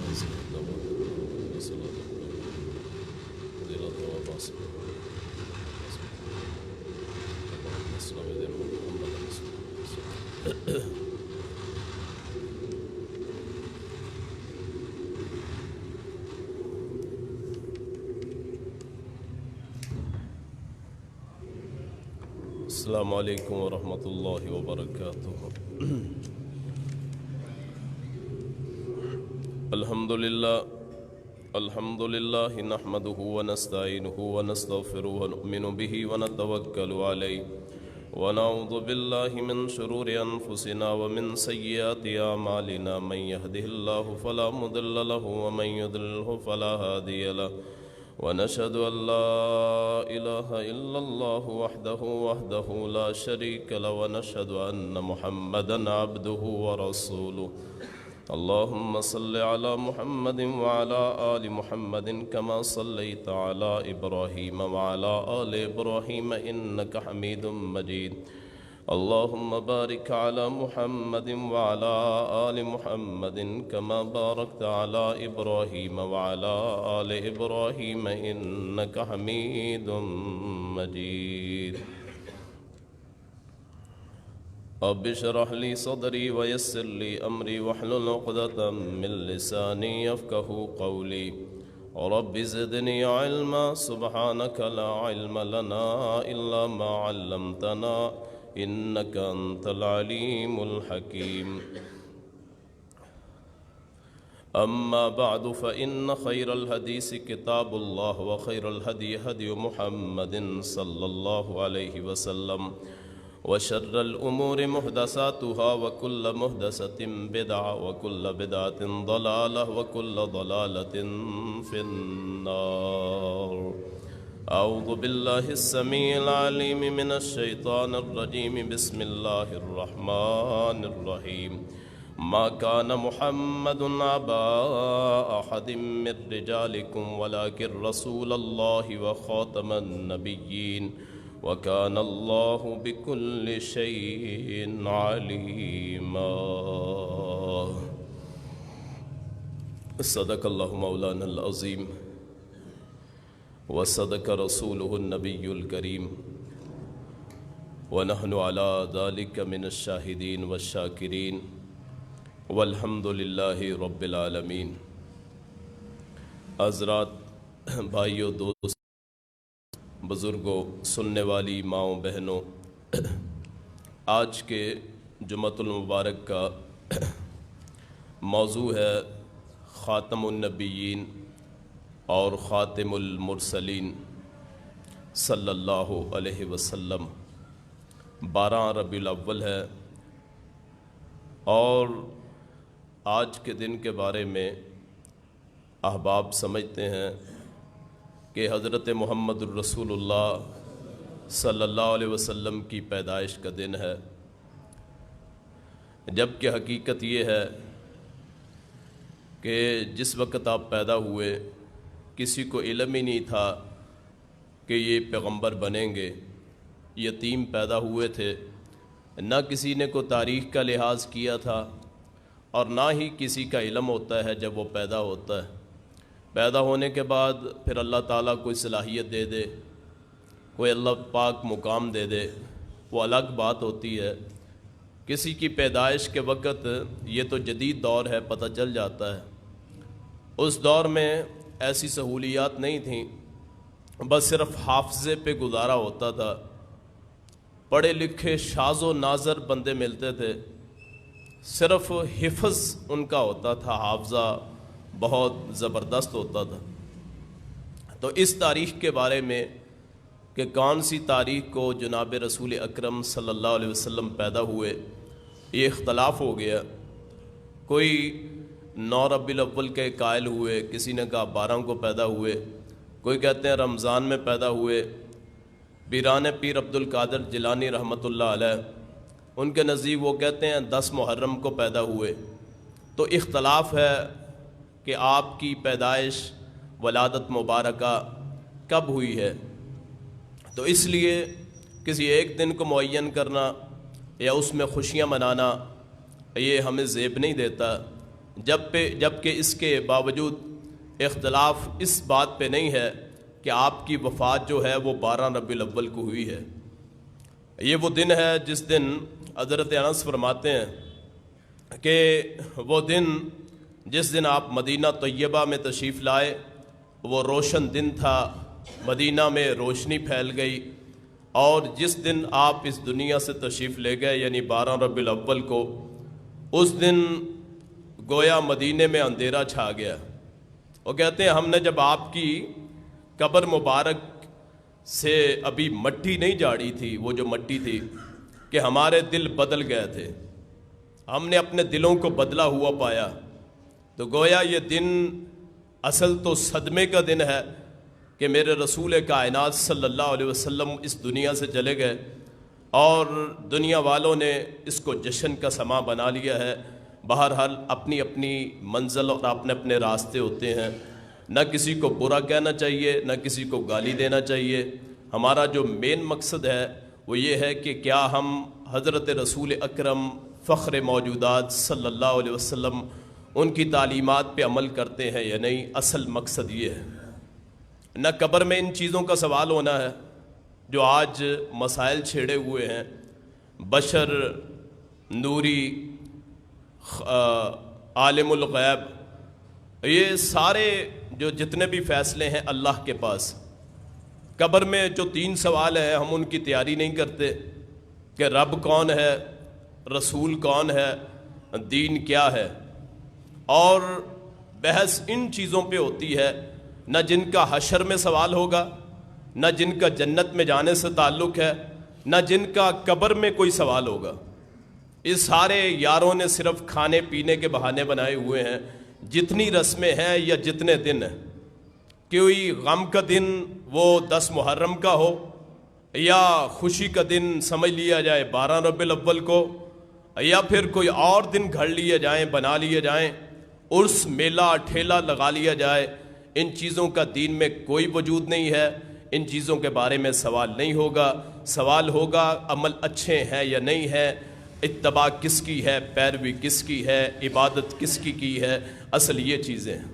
السلام علیکم ورحمۃ اللہ وبرکاتہ۔ الحمد للہ نحمده ونستعینه ونستغفره ونؤمن به ونتوکل علیہ ونعوذ باللہ من شرور انفسنا ومن سیئات اعمالنا، من يهده الله فلا مضل له ومن يضلل فلا هادی له، ونشهد أن لا إله إلا الله وحده لا شريك له، ونشهد أن محمدا عبده ورسوله۔ اللهم صل على محمد وعلى آل محمد كما صليت على إبراهيم وعلى آل إبراهيم إنك حميد مجيد۔ اللهم بارك على محمد وعلى آل محمد كما باركت على إبراهيم وعلى آل إبراهيم إنك حميد مجيد۔ رب اشرح لي صدري ويسر لي أمري واحلل عقدة من لساني يفقهوا قولي، رب زدني علما سبحانك لا علم لنا إلا ما علمتنا إنك أنت العليم الحكيم۔ أما بعد فإن خير الحديث كتاب الله، وخير الهدي هدي محمد صلى الله عليه وسلم، وشر الأمور محدثاتها وكل محدثة بدعة وكل بدعة ضلالة وكل ضلالة في النار۔ أعوذ بالله السميع العليم من الشيطان الرجيم، بسم الله الرحمن الرحيم۔ ما كان محمد أبا أحد من رجالكم ولكن رسول الله وخاتم النبيين، وكان الله بكل شيء عليما۔ صدق الله مولانا العظيم وصدق رسوله النبي الكريم، ونحن على ذلك من الشاهدين والشاكرين، والحمد لله رب العالمين۔ حضرات، بھائیوں، دوست، بزرگوں، سننے والی ماؤں، بہنوں، آج کے جمعۃ المبارک کا موضوع ہے خاتم النبیین اور خاتم المرسلین صلی اللہ علیہ وسلم۔ 12 ربیع الاول ہے، اور آج کے دن کے بارے میں احباب سمجھتے ہیں کہ حضرت محمد الرسول اللہ صلی اللہ علیہ وسلم کی پیدائش کا دن ہے، جبکہ حقیقت یہ ہے کہ جس وقت آپ پیدا ہوئے کسی کو علم ہی نہیں تھا کہ یہ پیغمبر بنیں گے، یتیم پیدا ہوئے تھے، نہ کسی نے کو تاریخ کا لحاظ کیا تھا، اور نہ ہی کسی کا علم ہوتا ہے جب وہ پیدا ہوتا ہے۔ پیدا ہونے کے بعد پھر اللہ تعالیٰ کوئی صلاحیت دے دے، کوئی اللہ پاک مقام دے دے، وہ الگ بات ہوتی ہے۔ کسی کی پیدائش کے وقت یہ تو جدید دور ہے، پتہ چل جاتا ہے۔ اس دور میں ایسی سہولیات نہیں تھیں، بس صرف حافظے پہ گزارا ہوتا تھا۔ پڑھے لکھے شاذ و ناظر بندے ملتے تھے، صرف حفظ ان کا ہوتا تھا، حافظہ بہت زبردست ہوتا تھا۔ تو اس تاریخ کے بارے میں کہ کون سی تاریخ کو جناب رسول اکرم صلی اللہ علیہ وسلم پیدا ہوئے، یہ اختلاف ہو گیا۔ کوئی 9 ربیع الاول کے قائل ہوئے، کسی نے کہا 12 کو پیدا ہوئے، کوئی کہتے ہیں رمضان میں پیدا ہوئے۔ پیران پیر عبد القادر جیلانی رحمۃ اللہ علیہ، ان کے نزدیک وہ کہتے ہیں 10 محرم کو پیدا ہوئے۔ تو اختلاف ہے کہ آپ کی پیدائش، ولادت مبارکہ کب ہوئی ہے۔ تو اس لیے کسی ایک دن کو معین کرنا یا اس میں خوشیاں منانا یہ ہمیں زیب نہیں دیتا۔ جبکہ اس کے باوجود اختلاف اس بات پہ نہیں ہے کہ آپ کی وفات جو ہے وہ 12 ربیع الاول کو ہوئی ہے۔ یہ وہ دن ہے جس دن حضرت انس فرماتے ہیں کہ وہ دن جس دن آپ مدینہ طیبہ میں تشریف لائے وہ روشن دن تھا، مدینہ میں روشنی پھیل گئی، اور جس دن آپ اس دنیا سے تشریف لے گئے یعنی 12 ربیع الاول کو، اس دن گویا مدینے میں اندھیرا چھا گیا۔ وہ کہتے ہیں ہم نے جب آپ کی قبر مبارک سے ابھی مٹی نہیں جاڑی تھی، وہ جو مٹی تھی، کہ ہمارے دل بدل گئے تھے، ہم نے اپنے دلوں کو بدلا ہوا پایا۔ تو گویا یہ دن اصل تو صدمے کا دن ہے کہ میرے رسول کائنات صلی اللہ علیہ وسلم اس دنیا سے چلے گئے، اور دنیا والوں نے اس کو جشن کا سماں بنا لیا ہے۔ بہرحال اپنی اپنی منزل اور اپنے اپنے راستے ہوتے ہیں، نہ کسی کو برا کہنا چاہیے نہ کسی کو گالی دینا چاہیے۔ ہمارا جو مین مقصد ہے وہ یہ ہے کہ کیا ہم حضرت رسول اکرم فخر موجودات صلی اللہ علیہ وسلم ان کی تعلیمات پہ عمل کرتے ہیں یا نہیں۔ اصل مقصد یہ ہے، نہ قبر میں ان چیزوں کا سوال ہونا ہے جو آج مسائل چھیڑے ہوئے ہیں، بشر، نوری، عالم الغیب، یہ سارے جو جتنے بھی فیصلے ہیں اللہ کے پاس۔ قبر میں جو 3 سوال ہیں ہم ان کی تیاری نہیں کرتے کہ رب کون ہے، رسول کون ہے، دین کیا ہے، اور بحث ان چیزوں پہ ہوتی ہے، نہ جن کا حشر میں سوال ہوگا، نہ جن کا جنت میں جانے سے تعلق ہے، نہ جن کا قبر میں کوئی سوال ہوگا۔ اس سارے یاروں نے صرف کھانے پینے کے بہانے بنائے ہوئے ہیں۔ جتنی رسمیں ہیں یا جتنے دن ہیں، کوئی غم کا دن وہ 10 محرم کا ہو، یا خوشی کا دن سمجھ لیا جائے 12 ربیع الاول کو، یا پھر کوئی اور دن گھڑ لیے جائیں، بنا لیے جائیں، عرس، میلہ، ٹھیلا لگا لیا جائے، ان چیزوں کا دین میں کوئی وجود نہیں ہے۔ ان چیزوں کے بارے میں سوال نہیں ہوگا۔ سوال ہوگا عمل اچھے ہیں یا نہیں ہے، اتباع کس کی ہے، پیروی کس کی ہے، عبادت کس کی ہے۔ اصل یہ چیزیں ہیں۔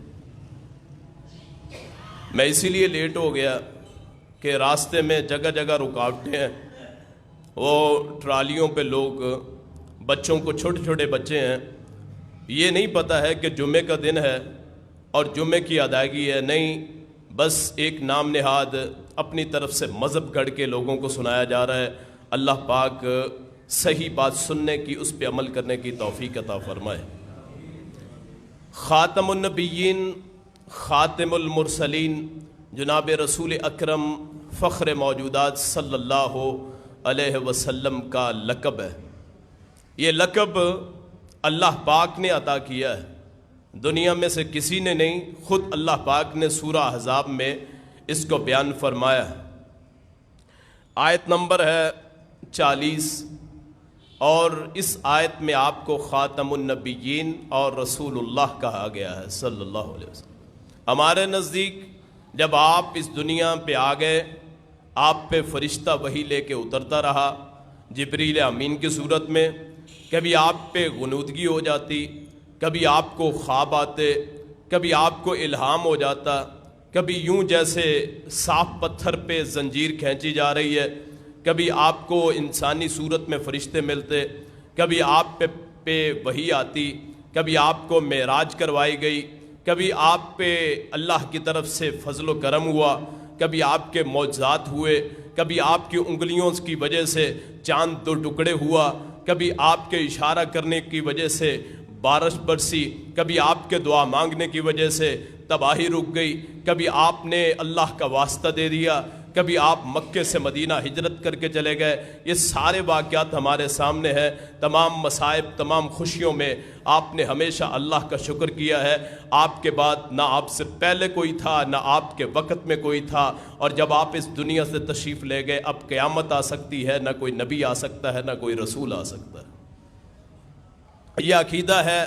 میں اسی لیے لیٹ ہو گیا کہ راستے میں جگہ جگہ رکاوٹیں ہیں، وہ ٹرالیوں پہ لوگ، بچوں کو، چھوٹے چھوٹے بچے ہیں، یہ نہیں پتہ ہے کہ جمعے کا دن ہے اور جمعے کی ادائیگی ہے، نہیں، بس ایک نام نہاد اپنی طرف سے مذہب گھڑ کے لوگوں کو سنایا جا رہا ہے۔ اللہ پاک صحیح بات سننے کی، اس پہ عمل کرنے کی توفیق عطا فرمائے۔ خاتم النبیین، خاتم المرسلین، جناب رسول اکرم فخر موجودات صلی اللہ علیہ وسلم کا لقب ہے۔ یہ لقب اللہ پاک نے عطا کیا ہے، دنیا میں سے کسی نے نہیں۔ خود اللہ پاک نے سورہ احزاب میں اس کو بیان فرمایا ہے۔ آیت نمبر ہے 40، اور اس آیت میں آپ کو خاتم النبیین اور رسول اللہ کہا گیا ہے صلی اللہ علیہ وسلم۔ ہمارے نزدیک جب آپ اس دنیا پہ آ گئے، آپ پہ فرشتہ وحی لے کے اترتا رہا جبریل امین کی صورت میں، کبھی آپ پہ غنودگی ہو جاتی، کبھی آپ کو خواب آتے، کبھی آپ کو الہام ہو جاتا، کبھی یوں جیسے صاف پتھر پہ زنجیر کھینچی جا رہی ہے، کبھی آپ کو انسانی صورت میں فرشتے ملتے، کبھی آپ پہ وحی آتی، کبھی آپ کو معراج کروائی گئی، کبھی آپ پہ اللہ کی طرف سے فضل و کرم ہوا، کبھی آپ کے معجزات ہوئے، کبھی آپ کی انگلیوں کی وجہ سے چاند 2 ٹکڑے ہوا، کبھی آپ کے اشارہ کرنے کی وجہ سے بارش برسی، کبھی آپ کے دعا مانگنے کی وجہ سے تباہی رک گئی، کبھی آپ نے اللہ کا واسطہ دے دیا، کبھی آپ مکے سے مدینہ ہجرت کر کے چلے گئے۔ یہ سارے واقعات ہمارے سامنے ہیں۔ تمام مصائب، تمام خوشیوں میں آپ نے ہمیشہ اللہ کا شکر کیا ہے۔ آپ کے بعد نہ آپ سے پہلے کوئی تھا، نہ آپ کے وقت میں کوئی تھا، اور جب آپ اس دنیا سے تشریف لے گئے، اب قیامت آ سکتی ہے، نہ کوئی نبی آ سکتا ہے، نہ کوئی رسول آ سکتا ہے۔ یہ عقیدہ ہے،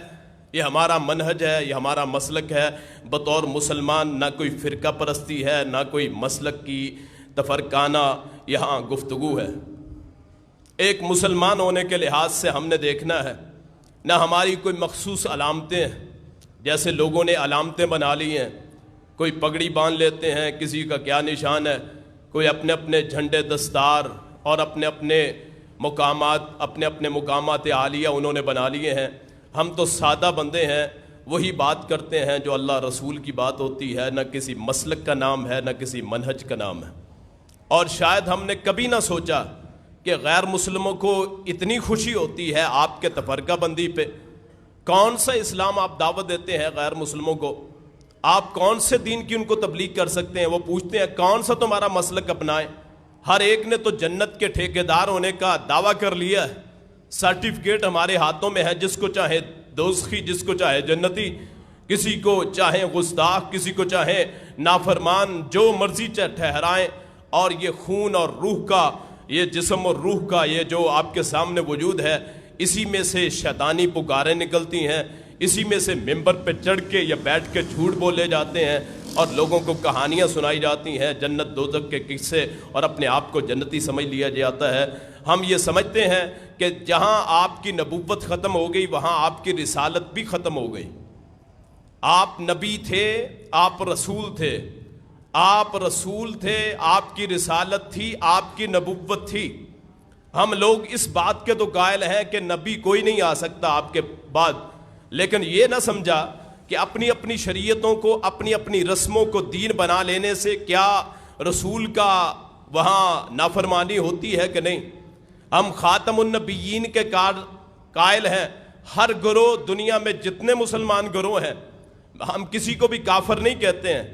یہ ہمارا منہج ہے، یہ ہمارا مسلک ہے۔ بطور مسلمان نہ کوئی فرقہ پرستی ہے، نہ کوئی مسلک کی تفرقانہ یہاں گفتگو ہے۔ ایک مسلمان ہونے کے لحاظ سے ہم نے دیکھنا ہے، نہ ہماری کوئی مخصوص علامتیں ہیں، جیسے لوگوں نے علامتیں بنا لی ہیں، کوئی پگڑی باندھ لیتے ہیں، کسی کا کیا نشان ہے، کوئی اپنے اپنے جھنڈے دستار اور اپنے اپنے مقامات عالیہ انہوں نے بنا لیے ہیں۔ ہم تو سادہ بندے ہیں، وہی بات کرتے ہیں جو اللہ رسول کی بات ہوتی ہے، نہ کسی مسلک کا نام ہے نہ کسی منہج کا نام ہے۔ اور شاید ہم نے کبھی نہ سوچا کہ غیر مسلموں کو اتنی خوشی ہوتی ہے آپ کے تفرقہ بندی پہ۔ کون سا اسلام آپ دعوت دیتے ہیں غیر مسلموں کو؟ آپ کون سے دین کی ان کو تبلیغ کر سکتے ہیں؟ وہ پوچھتے ہیں کون سا تمہارا مسلک اپنائیں۔ ہر ایک نے تو جنت کے ٹھیکیدار ہونے کا دعویٰ کر لیا ہے، سرٹیفکیٹ ہمارے ہاتھوں میں ہے، جس کو چاہے دوزخی، جس کو چاہے جنتی، کسی کو چاہے گستاخ، کسی کو چاہے نافرمان، جو مرضی ٹھہرائیں۔ اور یہ خون اور روح کا، یہ جسم اور روح کا یہ جو آپ کے سامنے وجود ہے، اسی میں سے شیطانی پکاریں نکلتی ہیں، اسی میں سے ممبر پہ چڑھ کے یا بیٹھ کے جھوٹ بولے جاتے ہیں اور لوگوں کو کہانیاں سنائی جاتی ہیں، جنت دوزخ کے قصے، اور اپنے آپ کو جنتی سمجھ لیا جاتا ہے۔ ہم یہ سمجھتے ہیں کہ جہاں آپ کی نبوت ختم ہو گئی وہاں آپ کی رسالت بھی ختم ہو گئی۔ آپ نبی تھے، آپ رسول تھے، آپ رسول تھے، آپ کی رسالت تھی، آپ کی نبوت تھی۔ ہم لوگ اس بات کے تو قائل ہیں کہ نبی کوئی نہیں آ سکتا آپ کے بعد، لیکن یہ نہ سمجھا کہ اپنی اپنی شریعتوں کو، اپنی اپنی رسموں کو دین بنا لینے سے کیا رسول کا وہاں نافرمانی ہوتی ہے کہ نہیں۔ ہم خاتم النبیین کے قائل ہیں۔ ہر گروہ، دنیا میں جتنے مسلمان گروہ ہیں، ہم کسی کو بھی کافر نہیں کہتے ہیں،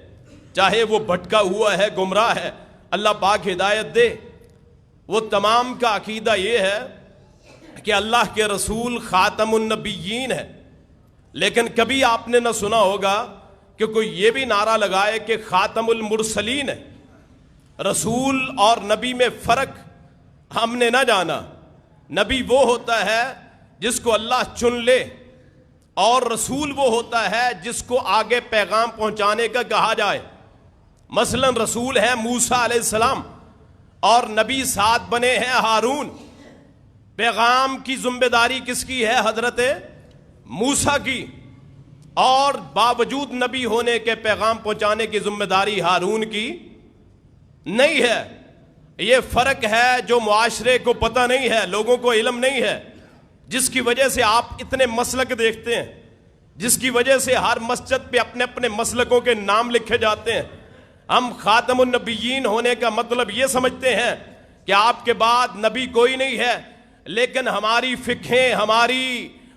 چاہے وہ بھٹکا ہوا ہے، گمراہ ہے، اللہ پاک ہدایت دے۔ وہ تمام کا عقیدہ یہ ہے کہ اللہ کے رسول خاتم النبیین ہے، لیکن کبھی آپ نے نہ سنا ہوگا کہ کوئی یہ بھی نعرہ لگائے کہ خاتم المرسلین ہے۔ رسول اور نبی میں فرق ہم نے نہ جانا۔ نبی وہ ہوتا ہے جس کو اللہ چن لے، اور رسول وہ ہوتا ہے جس کو آگے پیغام پہنچانے کا کہا جائے۔ مثلا رسول ہے موسیٰ علیہ السلام، اور نبی ساتھ بنے ہیں ہارون۔ پیغام کی ذمہ داری کس کی ہے؟ حضرت موسیٰ کی، اور باوجود نبی ہونے کے پیغام پہنچانے کی ذمہ داری ہارون کی نہیں ہے۔ یہ فرق ہے جو معاشرے کو پتہ نہیں ہے، لوگوں کو علم نہیں ہے، جس کی وجہ سے آپ اتنے مسلک دیکھتے ہیں، جس کی وجہ سے ہر مسجد پہ اپنے اپنے مسلکوں کے نام لکھے جاتے ہیں۔ ہم خاتم النبیین ہونے کا مطلب یہ سمجھتے ہیں کہ آپ کے بعد نبی کوئی نہیں ہے، لیکن ہماری فقہیں،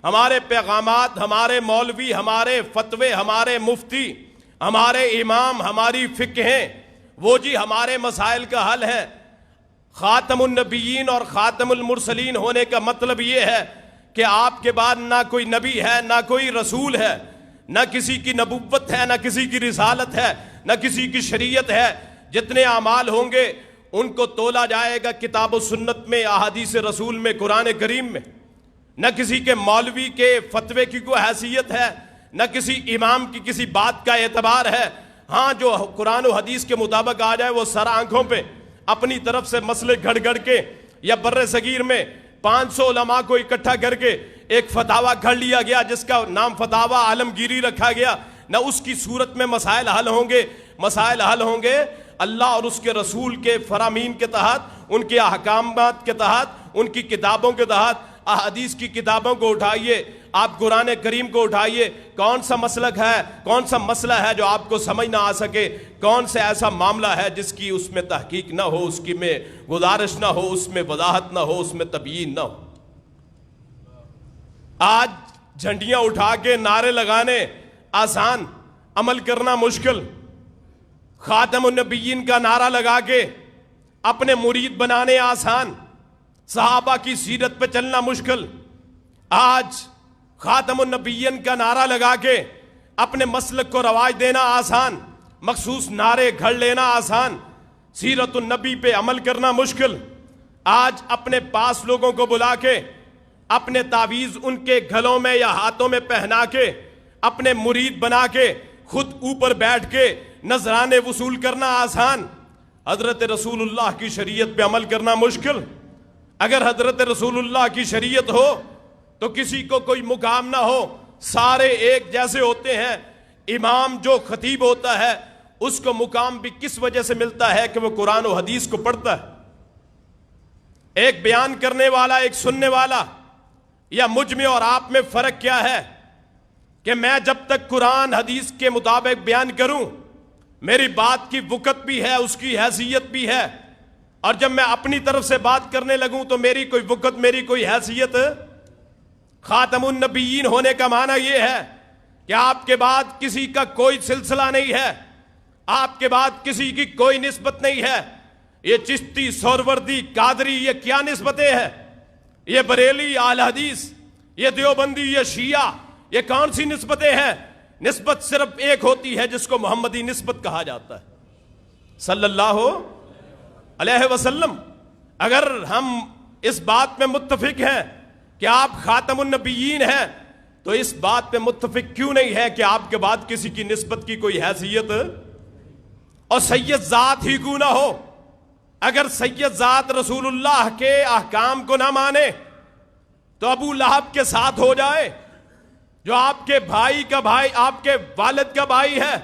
ہمارے پیغامات، ہمارے مولوی، ہمارے فتوے، ہمارے مفتی، ہمارے امام، ہماری فقہیں، وہ جی ہمارے مسائل کا حل ہے۔ خاتم النبیین اور خاتم المرسلین ہونے کا مطلب یہ ہے کہ آپ کے بعد نہ کوئی نبی ہے، نہ کوئی رسول ہے، نہ کسی کی نبوت ہے، نہ کسی کی رسالت ہے، نہ کسی کی شریعت ہے۔ جتنے اعمال ہوں گے ان کو تولا جائے گا کتاب و سنت میں، احادیث رسول میں، قرآن کریم میں۔ نہ کسی کے مولوی کے فتوے کی کوئی حیثیت ہے، نہ کسی امام کی کسی بات کا اعتبار ہے۔ ہاں جو قرآن و حدیث کے مطابق آ جائے وہ سر آنکھوں پہ اپنی طرف سے مسئلے گھڑ گھڑ کے، یا بر صغیر میں 500 علماء کو اکٹھا کر کے ایک فتاویٰ گھڑ لیا گیا جس کا نام فتاویٰ عالمگیری رکھا گیا، نہ اس کی صورت میں مسائل حل ہوں گے۔ مسائل حل ہوں گے اللہ اور اس کے رسول کے فرامین کے تحت، ان کے احکامات کے تحت، ان کی کتابوں کے تحت۔ احادیث کی کتابوں کو اٹھائیے، آپ قرآن کریم کو اٹھائیے، کون سا مسلک ہے، کون سا مسئلہ ہے جو آپ کو سمجھ نہ آ سکے، کون سے ایسا معاملہ ہے جس کی اس میں تحقیق نہ ہو، اس کی میں گزارش نہ ہو، اس میں وضاحت نہ ہو، اس میں تبیین نہ ہو۔ آج جھنڈیاں اٹھا کے نعرے لگانے آسان، عمل کرنا مشکل۔ خاتم النبیین کا نعرہ لگا کے اپنے مرید بنانے آسان، صحابہ کی سیرت پہ چلنا مشکل۔ آج خاتم النبیین کا نعرہ لگا کے اپنے مسلک کو رواج دینا آسان، مخصوص نعرے گھڑ لینا آسان، سیرت النبی پہ عمل کرنا مشکل۔ آج اپنے پاس لوگوں کو بلا کے اپنے تعویذ ان کے گھلوں میں یا ہاتھوں میں پہنا کے اپنے مرید بنا کے خود اوپر بیٹھ کے نذرانے وصول کرنا آسان، حضرت رسول اللہ کی شریعت پہ عمل کرنا مشکل۔ اگر حضرت رسول اللہ کی شریعت ہو تو کسی کو کوئی مقام نہ ہو، سارے ایک جیسے ہوتے ہیں. امام جو خطیب ہوتا ہے اس کو مقام بھی کس وجہ سے ملتا ہے کہ وہ قرآن و حدیث کو پڑھتا ہے. ایک بیان کرنے والا ایک سننے والا, یا مجھ میں اور آپ میں فرق کیا ہے کہ میں جب تک قرآن حدیث کے مطابق بیان کروں میری بات کی وقت بھی ہے, اس کی حیثیت بھی ہے, اور جب میں اپنی طرف سے بات کرنے لگوں تو میری کوئی وقت, میری کوئی حیثیت. خاتم النبیین ہونے کا معنی یہ ہے کہ آپ کے بعد کسی کا کوئی سلسلہ نہیں ہے, آپ کے بعد کسی کی کوئی نسبت نہیں ہے. یہ چشتی, سہروردی, قادری, یہ کیا نسبتیں ہیں؟ یہ بریلی, اہل حدیث, یہ دیوبندی, یہ شیعہ, یہ کون سی نسبتیں ہیں؟ نسبت صرف ایک ہوتی ہے جس کو محمدی نسبت کہا جاتا ہے, صلی اللہ علیہ وسلم. اگر ہم اس بات میں متفق ہیں کہ آپ خاتم النبیین ہیں تو اس بات پہ متفق کیوں نہیں ہے کہ آپ کے بعد کسی کی نسبت کی کوئی حیثیت اور سید ذات ہی کیوں نہ ہو؟ اگر سید ذات رسول اللہ کے احکام کو نہ مانے تو ابو لہب کے ساتھ ہو جائے جو آپ کے بھائی کا بھائی, آپ کے والد کا بھائی ہے,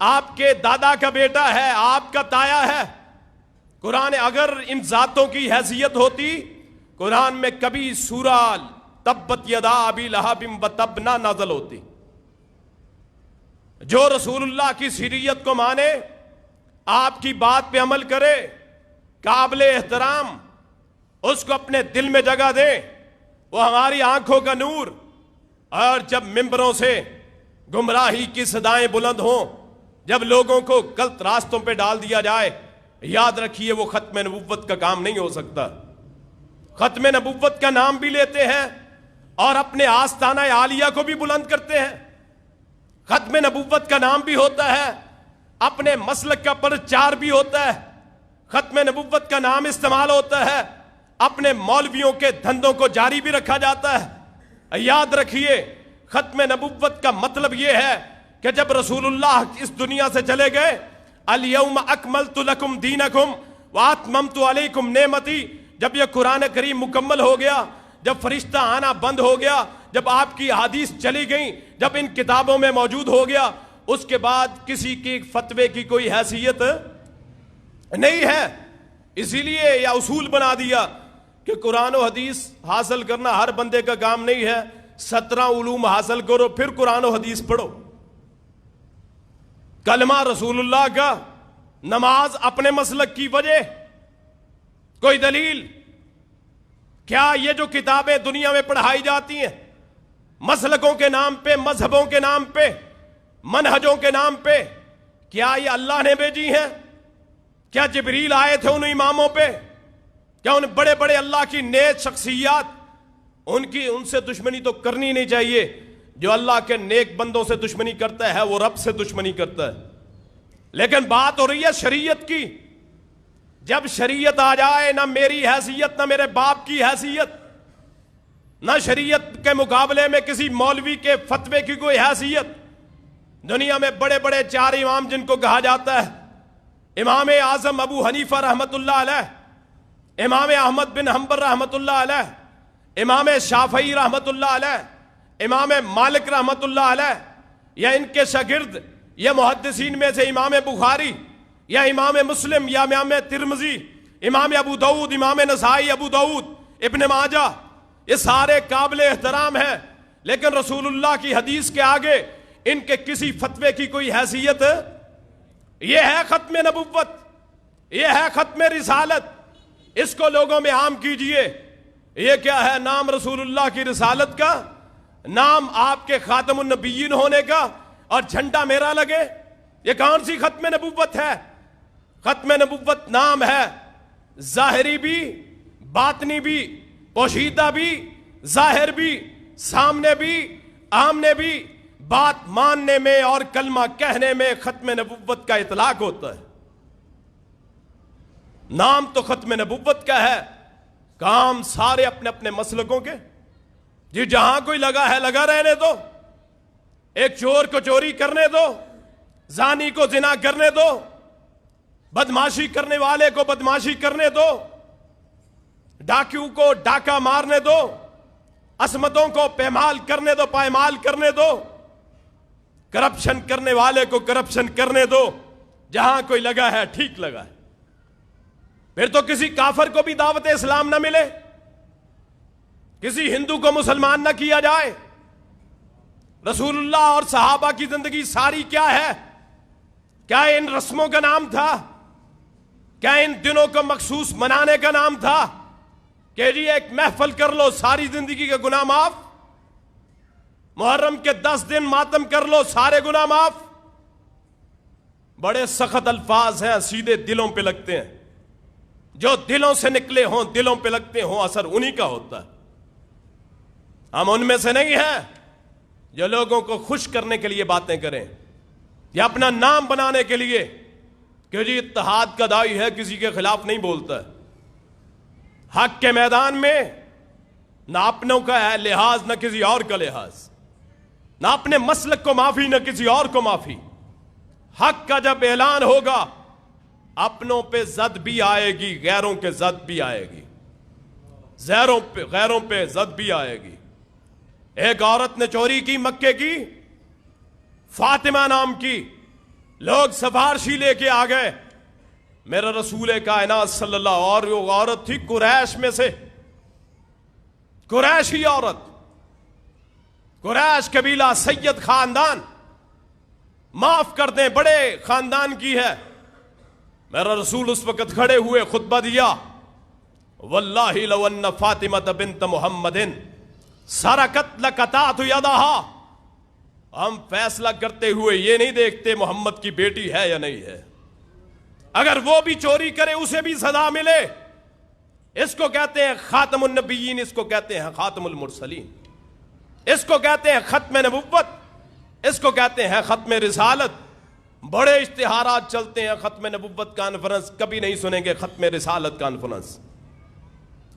آپ کے دادا کا بیٹا ہے, آپ کا تایا ہے. قرآن اگر ان ذاتوں کی حیثیت ہوتی, قرآن میں کبھی سورہ تبت یدا ابی لہب وتب نہ نازل ہوتی. جو رسول اللہ کی سیرت کو مانے, آپ کی بات پہ عمل کرے, قابل احترام, اس کو اپنے دل میں جگہ دے, وہ ہماری آنکھوں کا نور. اور جب ممبروں سے گمراہی کی صدائیں بلند ہوں, جب لوگوں کو غلط راستوں پہ ڈال دیا جائے, یاد رکھیے وہ ختم نبوت کا کام نہیں ہو سکتا. ختم نبوت کا نام بھی لیتے ہیں اور اپنے آستانہ عالیہ کو بھی بلند کرتے ہیں. ختم نبوت کا نام بھی ہوتا ہے, اپنے مسلک کا پرچار بھی ہوتا ہے. ختم نبوت کا نام استعمال ہوتا ہے, اپنے مولویوں کے دھندوں کو جاری بھی رکھا جاتا ہے. یاد رکھیے ختم نبوت کا مطلب یہ ہے کہ جب رسول اللہ اس دنیا سے چلے گئے, الیوم اکملت لکم دینکم واتممت علیکم نعمتی, جب یہ قرآن کریم مکمل ہو گیا, جب فرشتہ آنا بند ہو گیا, جب آپ کی احادیث چلی گئیں, جب ان کتابوں میں موجود ہو گیا, اس کے بعد کسی کی فتوے کی کوئی حیثیت نہیں ہے. اسی لیے یہ اصول بنا دیا کہ قرآن و حدیث حاصل کرنا ہر بندے کا کام نہیں ہے. 17 علوم حاصل کرو پھر قرآن و حدیث پڑھو. کلمہ رسول اللہ کا, نماز اپنے مسلک کی وجہ, کوئی دلیل کیا؟ یہ جو کتابیں دنیا میں پڑھائی جاتی ہیں مسلکوں کے نام پہ, مذہبوں کے نام پہ, منہجوں کے نام پہ, کیا یہ اللہ نے بھیجی ہیں؟ کیا جبریل آئے تھے ان اماموں پہ؟ کیا ان بڑے بڑے اللہ کی نیک شخصیات, ان سے دشمنی تو کرنی نہیں چاہیے. جو اللہ کے نیک بندوں سے دشمنی کرتا ہے وہ رب سے دشمنی کرتا ہے. لیکن بات ہو رہی ہے شریعت کی. جب شریعت آ جائے, نہ میری حیثیت, نہ میرے باپ کی حیثیت, نہ شریعت کے مقابلے میں کسی مولوی کے فتوے کی کوئی حیثیت. دنیا میں بڑے بڑے 4 امام جن کو کہا جاتا ہے, امام اعظم ابو حنیفہ رحمت اللہ علیہ, امام احمد بن حنبل رحمت اللہ علیہ, امام شافعی رحمت اللہ علیہ, امام مالک رحمت اللہ علیہ, یا ان کے شاگرد یا محدثین میں سے امام بخاری یا امام مسلم یا امام ترمذی, امام ابو داؤد, امام نسائی, ابو داؤد, ابن ماجہ, یہ سارے قابل احترام ہیں. لیکن رسول اللہ کی حدیث کے آگے ان کے کسی فتوے کی کوئی حیثیت. یہ ہے ختم نبوت, یہ ہے ختم رسالت. اس کو لوگوں میں عام کیجئے. یہ کیا ہے؟ نام رسول اللہ کی رسالت کا, نام آپ کے خاتم النبیین ہونے کا, اور جھنڈا میرا لگے. یہ کون سی ختم نبوت ہے؟ ختم نبوت نام ہے, ظاہری بھی, باطنی بھی, پوشیدہ بھی, ظاہر بھی, سامنے بھی, آمنے بھی. بات ماننے میں اور کلمہ کہنے میں ختم نبوت کا اطلاق ہوتا ہے. نام تو ختم نبوت کا ہے, کام سارے اپنے اپنے مسلکوں کے. جی جہاں کوئی لگا ہے لگا رہنے دو, ایک چور کو چوری کرنے دو, زانی کو زنا کرنے دو, بدماشی کرنے والے کو بدماشی کرنے دو, ڈاکیو کو ڈاکہ مارنے دو, عصمتوں کو پامال کرنے دو، کرپشن کرنے والے کو کرپشن کرنے دو، جہاں کوئی لگا ہے ٹھیک لگا ہے۔ پھر تو کسی کافر کو بھی دعوت اسلام نہ ملے، کسی ہندو کو مسلمان نہ کیا جائے۔ رسول اللہ اور صحابہ کی زندگی ساری کیا ہے؟ کیا ان رسموں کا نام تھا؟ کیا ان دنوں کو مخصوص منانے کا نام تھا کہ جی ایک محفل کر لو ساری زندگی کے گناہ معاف؟ محرم کے 10 دن ماتم کر لو سارے گناہ معاف؟ بڑے سخت الفاظ ہیں، سیدھے دلوں پہ لگتے ہیں، جو دلوں سے نکلے ہوں دلوں پہ لگتے ہوں، اثر انہی کا ہوتا ہے۔ ہم ان میں سے نہیں ہیں جو لوگوں کو خوش کرنے کے لیے باتیں کریں یا اپنا نام بنانے کے لیے کہ جی اتحاد کا داعی ہے، کسی کے خلاف نہیں بولتا ہے۔ حق کے میدان میں نہ اپنوں کا ہے لحاظ، نہ کسی اور کا لحاظ، نہ اپنے مسلک کو معافی نہ کسی اور کو معافی۔ حق کا جب اعلان ہوگا اپنوں پہ زد بھی آئے گی، غیروں کے زد بھی آئے گی، غیروں پہ زد بھی آئے گی۔ ایک عورت نے چوری کی مکے کی، فاطمہ نام کی، لوگ سفارشی لے کے آ گئے، میرا رسول کائنات صلی اللہ، اور وہ عورت تھی قریش میں سے، قریشی عورت، قریش قبیلہ، سید خاندان، معاف کر دیں بڑے خاندان کی ہے۔ میرا رسول اس وقت کھڑے ہوئے خطبہ دیا، واللہ لو ان فاطمہ بنت محمد سرقت لقطعت یدہا، ہم فیصلہ کرتے ہوئے یہ نہیں دیکھتے محمد کی بیٹی ہے یا نہیں ہے، اگر وہ بھی چوری کرے اسے بھی سزا ملے۔ اس کو کہتے ہیں خاتم النبیین، اس کو کہتے ہیں خاتم المرسلین، اس کو کہتے ہیں ختم نبوت، اس کو کہتے ہیں ختم رسالت۔ بڑے اشتہارات چلتے ہیں، ختم نبوت کانفرنس، کبھی نہیں سنیں گے ختم رسالت کانفرنس۔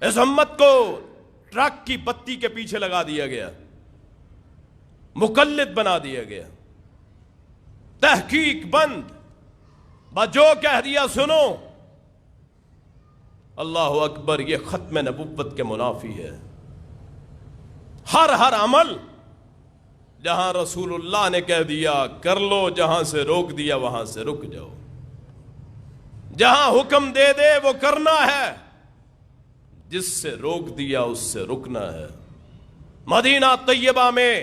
اس امت کو ٹرک کی بتی کے پیچھے لگا دیا گیا، مقلد بنا دیا گیا، تحقیق بند، جو کہہ دیا سنو۔ اللہ اکبر، یہ ختم نبوت کے منافی ہے۔ ہر عمل جہاں رسول اللہ نے کہہ دیا کر لو، جہاں سے روک دیا وہاں سے رک جاؤ، جہاں حکم دے دے وہ کرنا ہے، جس سے روک دیا اس سے رکنا ہے۔ مدینہ طیبہ میں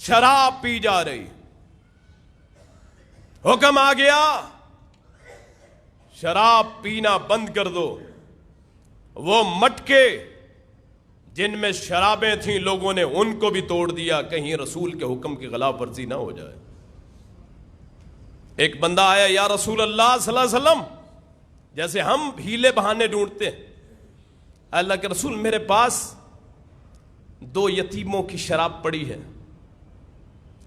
شراب پی جا رہی، حکم آ گیا شراب پینا بند کر دو۔ وہ مٹکے جن میں شرابیں تھیں لوگوں نے ان کو بھی توڑ دیا، کہیں رسول کے حکم کی خلاف ورزی نہ ہو جائے۔ ایک بندہ آیا، یا رسول اللہ صلی اللہ علیہ وسلم، جیسے ہم ہیلے بہانے ڈھونڈتے ہیں، اللہ کے رسول میرے پاس 2 یتیموں کی شراب پڑی ہے،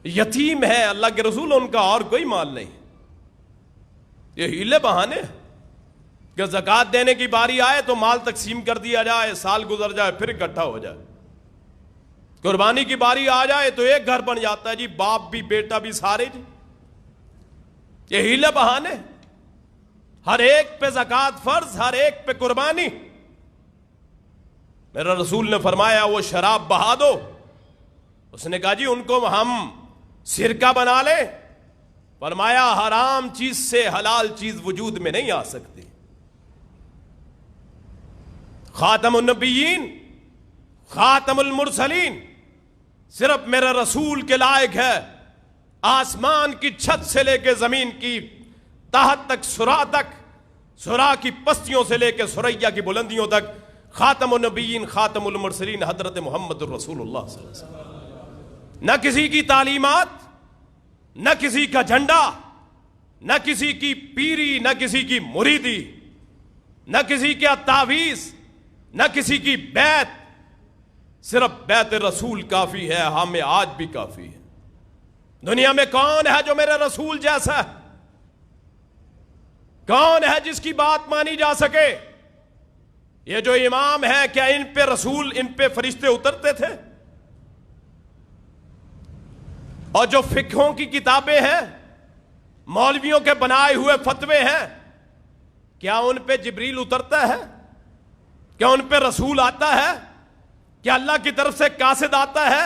یتیم ہے اللہ کے رسول، ان کا اور کوئی مال نہیں۔ یہ ہیلے بہانے کہ زکوٰۃ دینے کی باری آئے تو مال تقسیم کر دیا جائے، سال گزر جائے پھر اکٹھا ہو جائے، قربانی کی باری آ جائے تو ایک گھر بن جاتا ہے جی، باپ بھی بیٹا بھی سارے جی۔ یہ ہیلے بہانے، ہر ایک پہ زکوٰۃ فرض، ہر ایک پہ قربانی۔ میرا رسول نے فرمایا وہ شراب بہا دو۔ اس نے کہا جی ان کو ہم سرکہ بنا لیں؟ فرمایا حرام چیز سے حلال چیز وجود میں نہیں آ سکتی۔ خاتم النبیین، خاتم المرسلین صرف میرے رسول کے لائق ہے۔ آسمان کی چھت سے لے کے زمین کی تحت تک، سرا کی پستیوں سے لے کے سریا کی بلندیوں تک، خاتم النبیین خاتم المرسلین حضرت محمد الرسول اللہ صلی اللہ علیہ وسلم۔ نہ کسی کی تعلیمات، نہ کسی کا جھنڈا، نہ کسی کی پیری، نہ کسی کی مریدی، نہ کسی کا تعویذ، نہ کسی کی بیعت، صرف بیعت رسول کافی ہے، ہمیں آج بھی کافی ہے۔ دنیا میں کون ہے جو میرے رسول جیسا ہے؟ کون ہے جس کی بات مانی جا سکے؟ یہ جو امام ہے، کیا ان پہ رسول، ان پہ فرشتے اترتے تھے؟ اور جو فقہوں کی کتابیں ہیں، مولویوں کے بنائے ہوئے فتوے ہیں، کیا ان پہ جبریل اترتا ہے؟ کیا ان پہ رسول آتا ہے؟ کیا اللہ کی طرف سے قاصد آتا ہے؟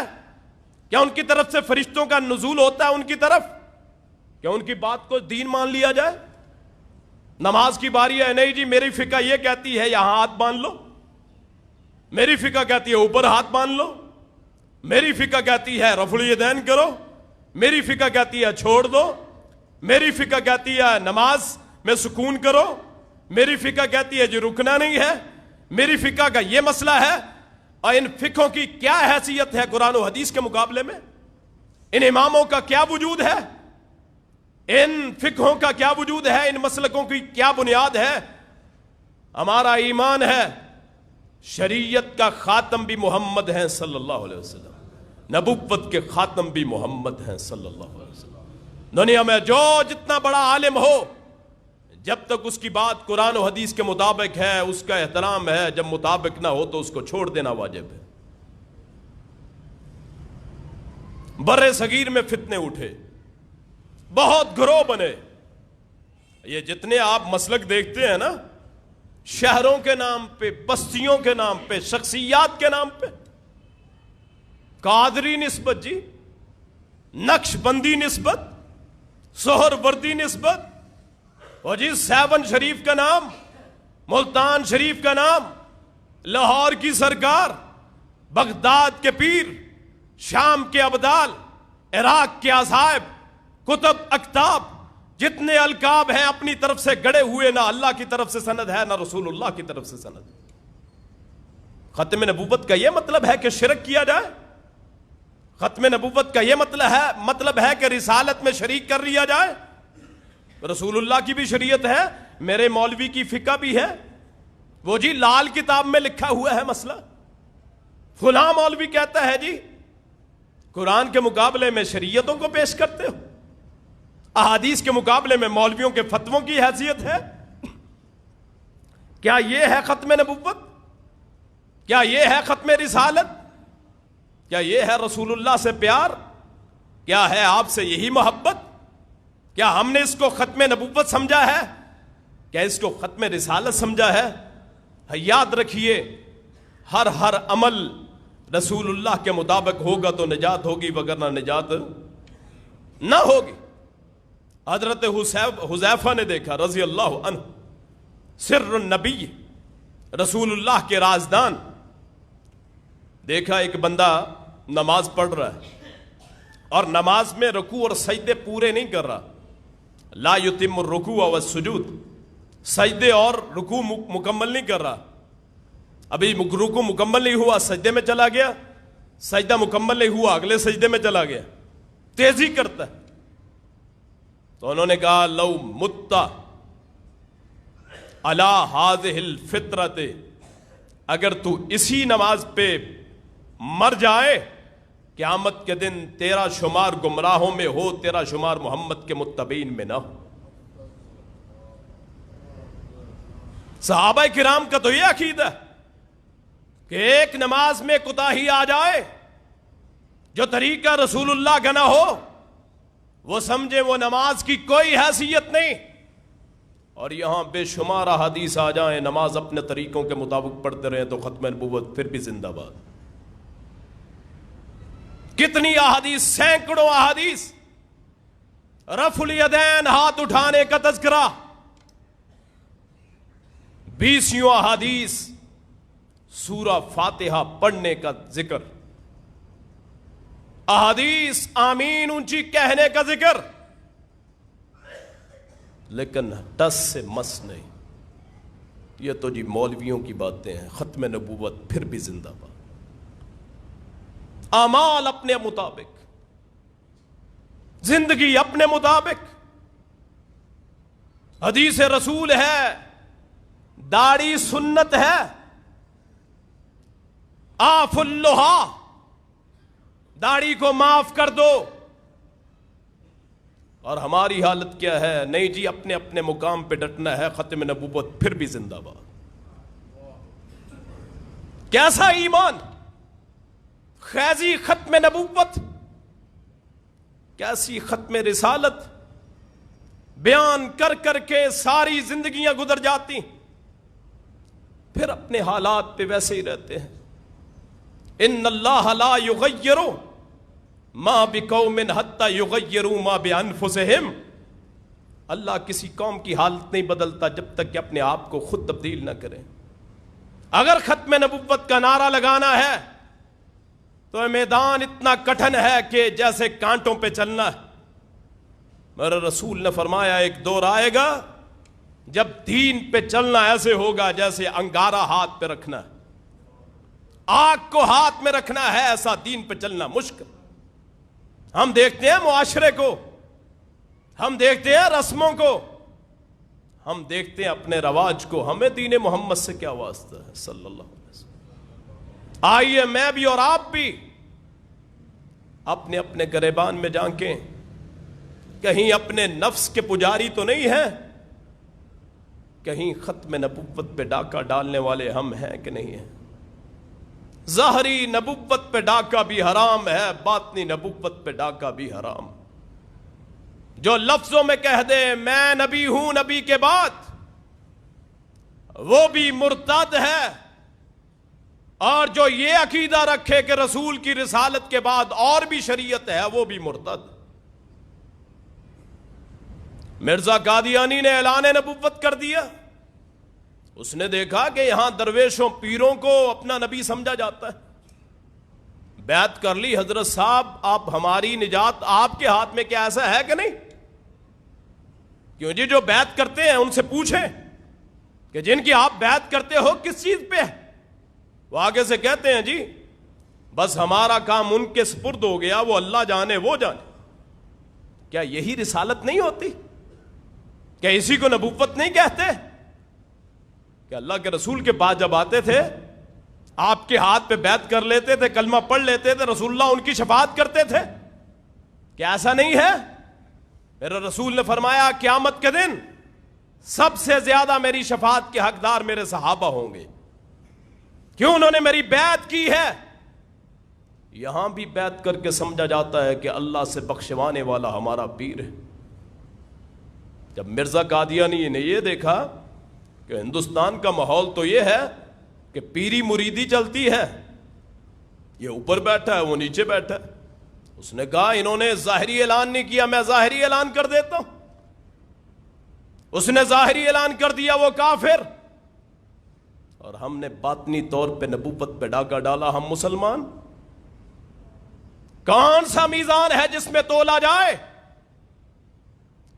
کیا ان کی طرف سے فرشتوں کا نزول ہوتا ہے ان کی طرف؟ کیا ان کی بات کو دین مان لیا جائے؟ نماز کی باری ہے، نہیں جی میری فقہ یہ کہتی ہے یہاں ہاتھ باندھ لو، میری فقہ کہتی ہے اوپر ہاتھ باندھ لو، میری فقہ کہتی ہے رفع الیدین کرو، میری فقہ کہتی ہے چھوڑ دو، میری فقہ کہتی ہے نماز میں سکون کرو، میری فقہ کہتی ہے جی رکنا نہیں ہے، میری فقہ کا یہ مسئلہ ہے۔ اور ان فقہوں کی کیا حیثیت ہے قرآن و حدیث کے مقابلے میں؟ ان اماموں کا کیا وجود ہے؟ ان فقہوں کا کیا وجود ہے؟ ان مسلکوں کی کیا بنیاد ہے؟ ہمارا ایمان ہے شریعت کا خاتم بھی محمد ہیں صلی اللہ علیہ وسلم، نبوت کے خاتم بھی محمد ہیں صلی اللہ علیہ وسلم۔ دنیا میں جو جتنا بڑا عالم ہو، جب تک اس کی بات قرآن و حدیث کے مطابق ہے اس کا احترام ہے، جب مطابق نہ ہو تو اس کو چھوڑ دینا واجب ہے۔ بر صغیر میں فتنے اٹھے، بہت گروہ بنے، یہ جتنے آپ مسلک دیکھتے ہیں نا، شہروں کے نام پہ، بستیوں کے نام پہ، شخصیات کے نام پہ، قادری نسبت جی، نقش بندی نسبت، سہر وردی نسبت، اور جی سیون شریف کا نام، ملتان شریف کا نام، لاہور کی سرکار، بغداد کے پیر، شام کے ابدال، عراق کے عذائب، کتب اکتاب، جتنے القاب ہیں اپنی طرف سے گڑے ہوئے، نہ اللہ کی طرف سے سند ہے نہ رسول اللہ کی طرف سے سند۔ ختم نبوت کا یہ مطلب ہے کہ شرک کیا جائے؟ ختم نبوت کا یہ مطلب ہے کہ رسالت میں شریک کر لیا جائے؟ رسول اللہ کی بھی شریعت ہے، میرے مولوی کی فقہ بھی ہے، وہ جی لال کتاب میں لکھا ہوا ہے مسئلہ، فلاں مولوی کہتا ہے جی، قرآن کے مقابلے میں شریعتوں کو پیش کرتے ہو، احادیث کے مقابلے میں مولویوں کے فتووں کی حیثیت ہے۔ کیا یہ ہے ختم نبوت؟ کیا یہ ہے ختم رسالت؟ کیا یہ ہے رسول اللہ سے پیار؟ کیا ہے آپ سے یہی محبت؟ کیا ہم نے اس کو ختم نبوت سمجھا ہے؟ کیا اس کو ختم رسالت سمجھا ہے؟ یاد رکھیے، ہر عمل رسول اللہ کے مطابق ہوگا تو نجات ہوگی، وگرنہ نجات نہ ہوگی۔ حضرت حذیفہ نے دیکھا رضی اللہ عنہ، سر النبی، رسول اللہ کے رازدان، دیکھا ایک بندہ نماز پڑھ رہا ہے اور نماز میں رکوع اور سجدے پورے نہیں کر رہا، لا یتم الرکوع والسجود، سجدے اور رکوع مکمل نہیں کر رہا، ابھی رکوع مکمل نہیں ہوا سجدے میں چلا گیا، سجدہ مکمل نہیں ہوا اگلے سجدے میں چلا گیا، تیزی کرتا ہے۔ تو انہوں نے کہا لو متا علی ہذہ الفطرۃ، اگر تو اسی نماز پہ مر جائے قیامت کے دن تیرا شمار گمراہوں میں ہو، تیرا شمار محمد کے متبعین میں نہ ہو۔ صحابہ کرام کا تو یہ عقیدہ ہے کہ ایک نماز میں کوتاہی آ جائے، جو طریقہ رسول اللہ کا نہ ہو، وہ سمجھے وہ نماز کی کوئی حیثیت نہیں۔ اور یہاں بے شمار احادیث آ جائیں، نماز اپنے طریقوں کے مطابق پڑھتے رہیں تو ختم نبوت پھر بھی زندہ باد۔ کتنی احادیث، سینکڑوں احادیث، رفع الیدین، ہاتھ اٹھانے کا تذکرہ، 20 احادیث، سورہ فاتحہ پڑھنے کا ذکر، احادیث آمین اونچی کہنے کا ذکر، لیکن ٹس سے مس نہیں۔ یہ تو جی مولویوں کی باتیں ہیں، ختم نبوت پھر بھی زندہ باد، اعمال اپنے مطابق، زندگی اپنے مطابق، حدیث رسول ہے، داڑھی سنت ہے، آف اللحا، داڑھی کو معاف کر دو۔ اور ہماری حالت کیا ہے؟ نہیں جی اپنے اپنے مقام پہ ڈٹنا ہے، ختم نبوت پھر بھی زندہ باد۔ کیسا ایمان، خیزی ختم نبوت، کیسی ختم رسالت، بیان کر کر کے ساری زندگیاں گزر جاتی، پھر اپنے حالات پہ ویسے ہی رہتے ہیں۔ ان اللہ لا یغیر ما بقوم حتی یغیروا ما بانفسہم، اللہ کسی قوم کی حالت نہیں بدلتا جب تک کہ اپنے آپ کو خود تبدیل نہ کرے۔ اگر ختم نبوت کا نعرہ لگانا ہے تو میدان اتنا کٹھن ہے کہ جیسے کانٹوں پہ چلنا ہے۔ میرے رسول نے فرمایا ایک دور آئے گا جب دین پہ چلنا ایسے ہوگا جیسے انگارہ ہاتھ پہ رکھنا ہے، آگ کو ہاتھ میں رکھنا ہے، ایسا دین پہ چلنا مشکل۔ ہم دیکھتے ہیں معاشرے کو، ہم دیکھتے ہیں رسموں کو، ہم دیکھتے ہیں اپنے رواج کو، ہمیں دین محمد سے کیا واسطہ ہے صلی اللہ علیہ وسلم۔ آئیے میں بھی اور آپ بھی اپنے اپنے گریبان میں جھانکیں، کہیں اپنے نفس کے پجاری تو نہیں ہیں، کہیں ختم نبوت پہ ڈاکہ ڈالنے والے ہم ہیں کہ نہیں ہیں۔ ظاہری نبوت پہ ڈاکہ بھی حرام ہے، باطنی نبوت پہ ڈاکہ بھی حرام۔ جو لفظوں میں کہہ دے میں نبی ہوں نبی کے بعد، وہ بھی مرتد ہے، اور جو یہ عقیدہ رکھے کہ رسول کی رسالت کے بعد اور بھی شریعت ہے، وہ بھی مرتد۔ مرزا قادیانی نے اعلان نبوت کر دیا، اس نے دیکھا کہ یہاں درویشوں پیروں کو اپنا نبی سمجھا جاتا ہے، بیعت کر لی۔ حضرت صاحب آپ ہماری نجات آپ کے ہاتھ میں، کیا ایسا ہے کہ نہیں؟ کیوں جی، جو بیعت کرتے ہیں ان سے پوچھیں کہ جن کی آپ بیعت کرتے ہو کس چیز پہ ہے؟ وہ آگے سے کہتے ہیں جی بس ہمارا کام ان کے سپرد ہو گیا، وہ اللہ جانے وہ جانے۔ کیا یہی رسالت نہیں ہوتی؟ کیا اسی کو نبوت نہیں کہتے؟ کہ اللہ کے رسول کے پاس جب آتے تھے، آپ کے ہاتھ پہ بیعت کر لیتے تھے، کلمہ پڑھ لیتے تھے، رسول اللہ ان کی شفاعت کرتے تھے؟ کیا ایسا نہیں ہے؟ میرے رسول نے فرمایا قیامت کے دن سب سے زیادہ میری شفاعت کے حقدار میرے صحابہ ہوں گے۔ کیوں؟ انہوں نے میری بیعت کی ہے۔ یہاں بھی بیعت کر کے سمجھا جاتا ہے کہ اللہ سے بخشوانے والا ہمارا پیر ہے۔ جب مرزا قادیانی نے یہ دیکھا کہ ہندوستان کا ماحول تو یہ ہے کہ پیری مریدی چلتی ہے، یہ اوپر بیٹھا ہے وہ نیچے بیٹھا ہے، اس نے کہا انہوں نے ظاہری اعلان نہیں کیا، میں ظاہری اعلان کر دیتا ہوں۔ اس نے ظاہری اعلان کر دیا وہ کافر، اور ہم نے باطنی طور پہ نبوت پہ ڈاکہ ڈالا۔ ہم مسلمان، کون سا میزان ہے جس میں تولا جائے؟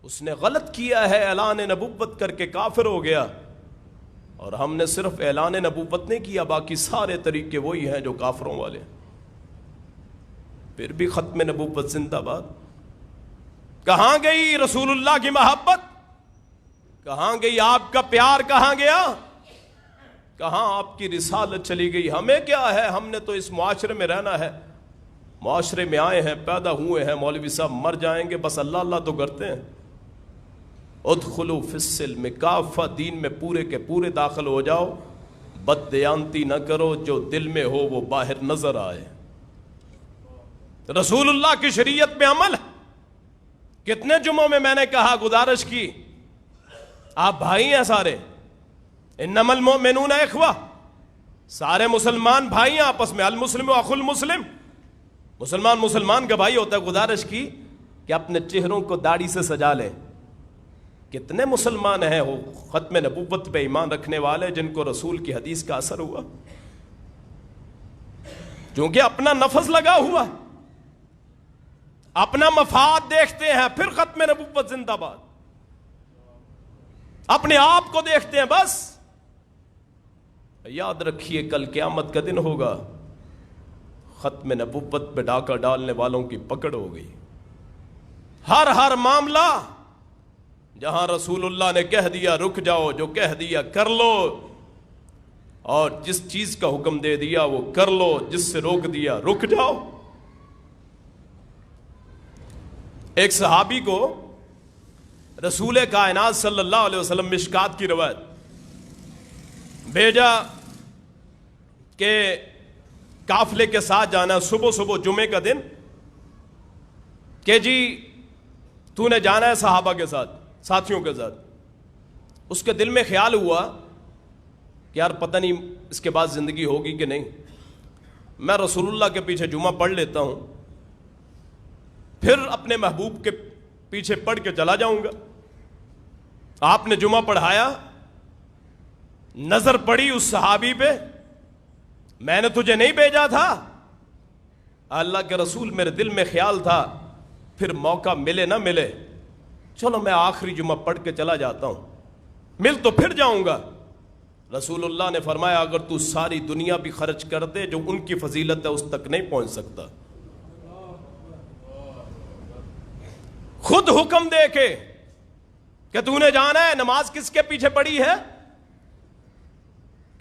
اس نے غلط کیا ہے، اعلان نبوت کر کے کافر ہو گیا، اور ہم نے صرف اعلان نبوت نہیں کیا، باقی سارے طریقے وہی ہیں جو کافروں والے۔ پھر بھی ختم نبوت زندہ باد۔ کہاں گئی رسول اللہ کی محبت؟ کہاں گئی آپ کا پیار؟ کہاں گیا؟ کہاں آپ کی رسالت چلی گئی؟ ہمیں کیا ہے، ہم نے تو اس معاشرے میں رہنا ہے، معاشرے میں آئے ہیں، پیدا ہوئے ہیں، مولوی صاحب مر جائیں گے، بس اللہ اللہ تو کرتے ہیں۔ ادخلوا فی السلم کافہ، دین میں پورے کے پورے داخل ہو جاؤ، بد دیانتی نہ کرو، جو دل میں ہو وہ باہر نظر آئے۔ رسول اللہ کی شریعت میں عمل ہے۔ کتنے جمعوں میں نے کہا، گزارش کی، آپ بھائی ہیں سارے، انما المؤمنون اخوہ، سارے مسلمان بھائی ہیں آپس میں، المسلم اخو المسلم، مسلمان مسلمان کا بھائی ہوتا ہے۔ گزارش کی کہ اپنے چہروں کو داڑھی سے سجا لیں۔ کتنے مسلمان ہیں وہ ختم نبوت پہ ایمان رکھنے والے جن کو رسول کی حدیث کا اثر ہوا؟ کیونکہ اپنا نفس لگا ہوا، اپنا مفاد دیکھتے ہیں، پھر ختم نبوت زندہ باد۔ اپنے آپ کو دیکھتے ہیں بس۔ یاد رکھیے کل قیامت کا دن ہوگا، ختم نبوت پہ ڈاکہ ڈالنے والوں کی پکڑ ہو گئی۔ ہر معاملہ جہاں رسول اللہ نے کہہ دیا رک جاؤ، جو کہہ دیا کر لو، اور جس چیز کا حکم دے دیا وہ کر لو، جس سے روک دیا رک جاؤ۔ ایک صحابی کو رسول کائنات صلی اللہ علیہ وسلم، مشکات کی روایت، بھیجا کہ قافلے کے ساتھ جانا، صبح صبح جمعے کا دن، کہ جی تو نے جانا ہے صحابہ کے ساتھ، ساتھیوں کے ساتھ۔ اس کے دل میں خیال ہوا کہ یار پتہ نہیں اس کے بعد زندگی ہوگی کہ نہیں، میں رسول اللہ کے پیچھے جمعہ پڑھ لیتا ہوں، پھر اپنے محبوب کے پیچھے پڑھ کے چلا جاؤں گا۔ آپ نے جمعہ پڑھایا، نظر پڑی اس صحابی پہ، میں نے تجھے نہیں بھیجا تھا، اللہ کے رسول میرے دل میں خیال تھا، پھر موقع ملے نہ ملے چلو میں آخری جمعہ پڑھ کے چلا جاتا ہوں، مل تو پھر جاؤں گا۔ رسول اللہ نے فرمایا اگر تو ساری دنیا بھی خرچ کر دے، جو ان کی فضیلت ہے اس تک نہیں پہنچ سکتا۔ خود حکم دے کے کہ تو نے جانا ہے، نماز کس کے پیچھے پڑی ہے؟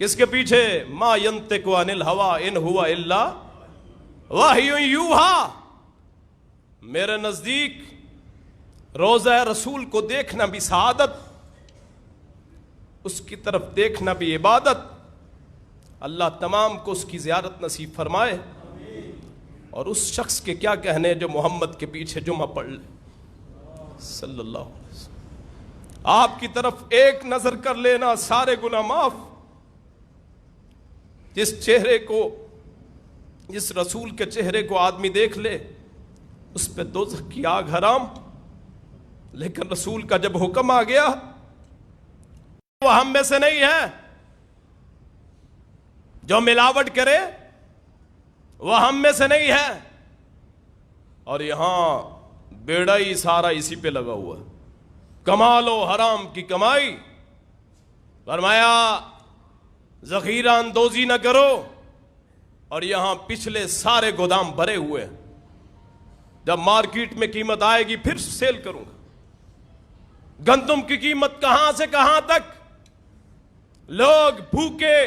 کس کے پیچھے؟ ما ینطق عن الہوی ان ہوا الا وحی یوحی۔ میرے نزدیک روضہ رسول کو دیکھنا بھی سعادت، اس کی طرف دیکھنا بھی عبادت۔ اللہ تمام کو اس کی زیارت نصیب فرمائے، اور اس شخص کے کیا کہنے جو محمد کے پیچھے جمعہ پڑھ لے صلی اللہ علیہ وسلم۔ آپ کی طرف ایک نظر کر لینا سارے گناہ معاف۔ جس چہرے کو، جس رسول کے چہرے کو آدمی دیکھ لے اس پہ دوزخ کی آگ حرام، لیکن رسول کا جب حکم آ گیا وہ ہم میں سے نہیں ہے، جو ملاوٹ کرے وہ ہم میں سے نہیں ہے، اور یہاں بیڑا ہی سارا اسی پہ لگا ہوا ہے، کما لو حرام کی کمائی۔ فرمایا ذخیرہ اندوزی نہ کرو، اور یہاں پچھلے سارے گودام بھرے ہوئے ہیں، جب مارکیٹ میں قیمت آئے گی پھر سیل کروں گا۔ گندم کی قیمت کہاں سے کہاں تک، لوگ بھوکے،